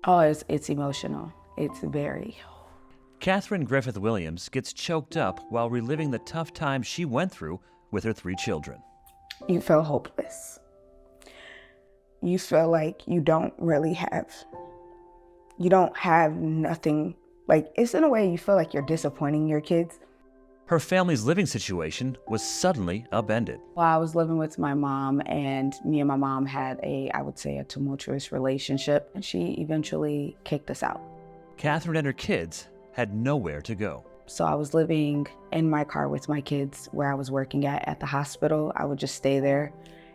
Oh, it's emotional. It's very. Catherine Griffith Williams gets choked up while reliving the tough time she went through with her 3 children. You feel hopeless. You feel like you don't have nothing. Like, it's in a way you feel like you're disappointing your kids. Her family's living situation was suddenly upended. Well, I was living with my mom, and me and my mom had I would say, a tumultuous relationship, and she eventually kicked us out. Catherine and her kids had nowhere to go. So I was living in my car with my kids where I was working at the hospital. I would just stay there.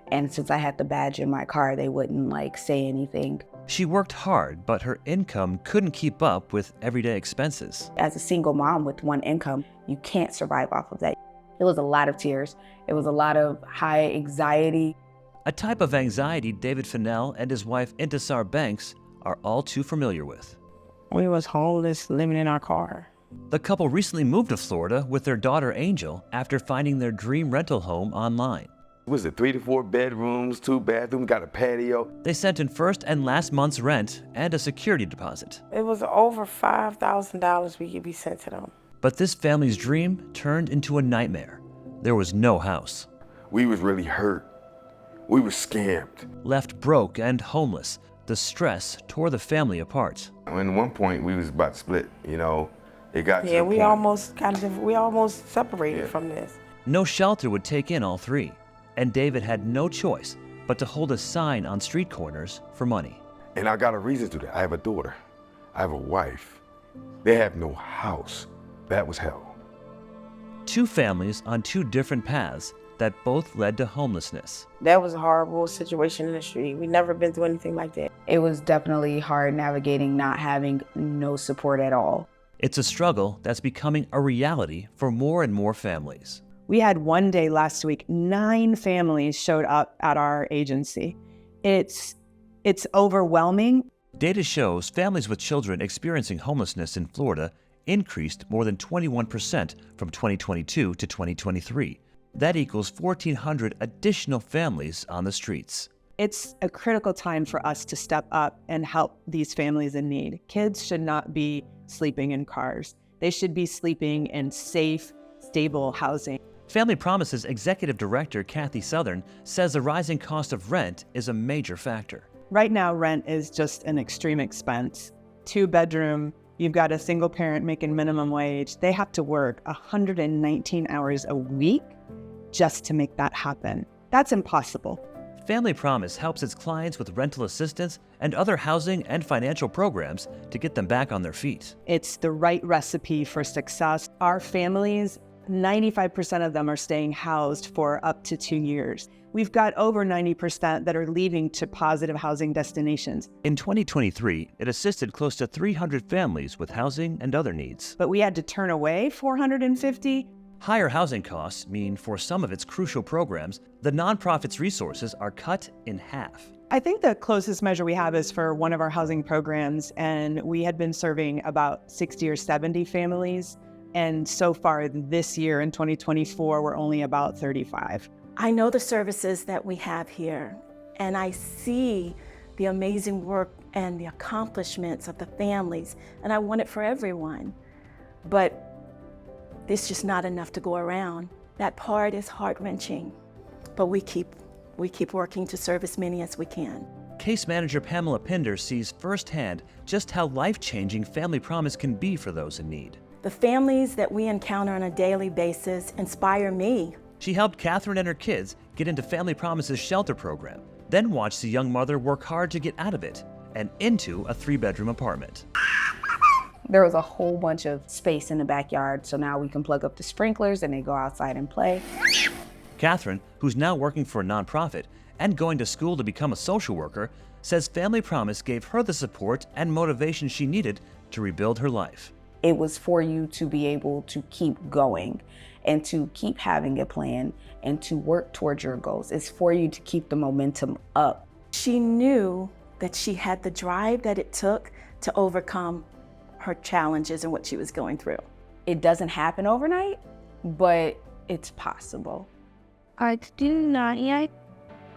And since I had the badge in my car, they wouldn't say anything. She worked hard, but her income couldn't keep up with everyday expenses. As a single mom with one income, you can't survive off of that. It was a lot of tears. It was a lot of high anxiety. A type of anxiety David Fennell and his wife Intisar Banks are all too familiar with. We was homeless, living in our car. The couple recently moved to Florida with their daughter Angel after finding their dream rental home online. Was it 3 to 4 bedrooms, 2 bathrooms, got a patio? They sent in first and last month's rent and a security deposit. It was over $5,000 we could be sent to them. But this family's dream turned into a nightmare. There was no house. We was really hurt. We were scammed. Left broke and homeless, the stress tore the family apart. At one point, we was about to split, It got to the Yeah, point. we almost separated from this. No shelter would take in all 3, and David had no choice but to hold a sign on street corners for money. And I got a reason to do that. I have a daughter. I have a wife. They have no house. That was hell. 2 families on 2 different paths that both led to homelessness. That was a horrible situation in the street. We never been through anything like that. It was definitely hard navigating not having no support at all. It's a struggle that's becoming a reality for more and more families. We had one day last week, 9 families showed up at our agency. It's overwhelming. Data shows families with children experiencing homelessness in Florida increased more than 21% from 2022 to 2023. That equals 1,400 additional families on the streets. It's a critical time for us to step up and help these families in need. Kids should not be sleeping in cars. They should be sleeping in safe, stable housing. Family Promise's executive director, Kathy Southern, says the rising cost of rent is a major factor. Right now, rent is just an extreme expense. 2-bedroom, you've got a single parent making minimum wage. They have to work 119 hours a week just to make that happen. That's impossible. Family Promise helps its clients with rental assistance and other housing and financial programs to get them back on their feet. It's the right recipe for success. Our families, 95% of them are staying housed for up to 2 years. We've got over 90% that are leaving to positive housing destinations. In 2023, it assisted close to 300 families with housing and other needs. But we had to turn away 450. Higher housing costs mean for some of its crucial programs, the nonprofit's resources are cut in half. I think the closest measure we have is for one of our housing programs, and we had been serving about 60 or 70 families. And so far this year in 2024, we're only about 35. I know the services that we have here, and I see the amazing work and the accomplishments of the families, and I want it for everyone. But it's just not enough to go around. That part is heart-wrenching, but we keep working to serve as many as we can. Case manager Pamela Pinder sees firsthand just how life-changing Family Promise can be for those in need. The families that we encounter on a daily basis inspire me. She helped Catherine and her kids get into Family Promise's shelter program, then watched the young mother work hard to get out of it and into a 3-bedroom apartment. There was a whole bunch of space in the backyard, so now we can plug up the sprinklers and they go outside and play. Catherine, who's now working for a nonprofit and going to school to become a social worker, says Family Promise gave her the support and motivation she needed to rebuild her life. It was for you to be able to keep going and to keep having a plan and to work towards your goals. It's for you to keep the momentum up. She knew that she had the drive that it took to overcome her challenges and what she was going through. It doesn't happen overnight, but it's possible. I do not eat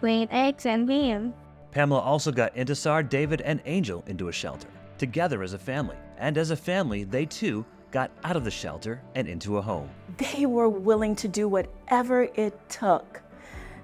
green eggs and ham. Pamela also got Intisar, David, and Angel into a shelter. together as a family. And as a family, they too got out of the shelter and into a home. They were willing to do whatever it took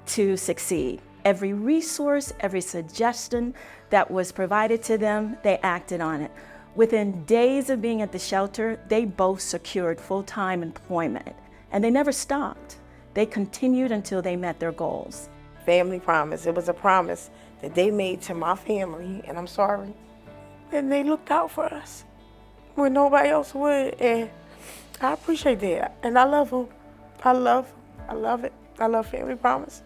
to succeed. Every resource, every suggestion that was provided to them, they acted on it. Within days of being at the shelter, they both secured full-time employment, and they never stopped. They continued until they met their goals. Family promise. It was a promise that they made to my family, and I'm sorry. And they looked out for us when nobody else would, and I appreciate that. And I love them. I love it. I love Family Promise.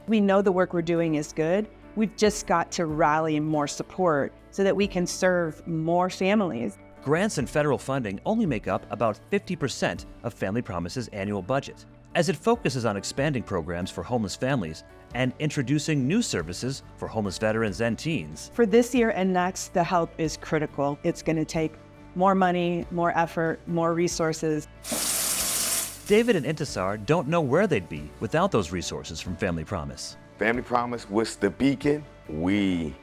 We know the work we're doing is good. We've just got to rally more support so that we can serve more families. Grants and federal funding only make up about 50% of Family Promise's annual budget, as it focuses on expanding programs for homeless families and introducing new services for homeless veterans and teens. For this year and next, the help is critical. It's going to take more money, more effort, more resources. David and Intisar don't know where they'd be without those resources from Family Promise. Family Promise was the beacon. We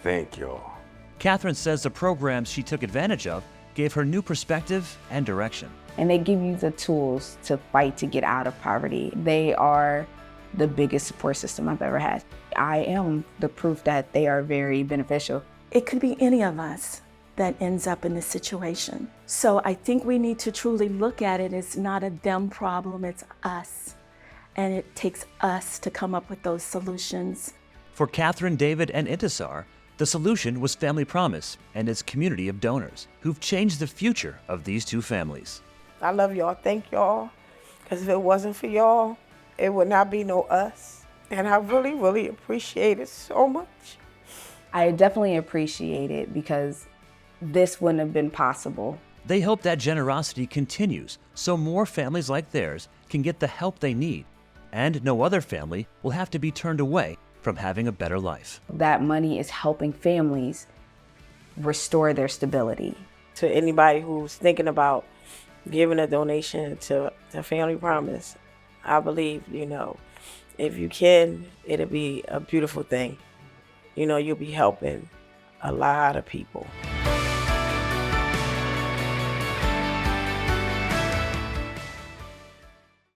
thank y'all. Catherine says the programs she took advantage of gave her new perspective and direction. And they give you the tools to fight to get out of poverty. They are the biggest support system I've ever had. I am the proof that they are very beneficial. It could be any of us that ends up in this situation. So I think we need to truly look at it as not a them problem, it's us. And it takes us to come up with those solutions. For Catherine, David, and Intisar, the solution was Family Promise and its community of donors who've changed the future of these two families. I love y'all. Thank y'all. Because if it wasn't for y'all, it would not be no us. And I really, really appreciate it so much. I definitely appreciate it because this wouldn't have been possible. They hope that generosity continues so more families like theirs can get the help they need, and no other family will have to be turned away from having a better life. That money is helping families restore their stability. To anybody who's thinking about giving a donation to Family Promise, I believe, if you can, it'll be a beautiful thing. You'll be helping a lot of people.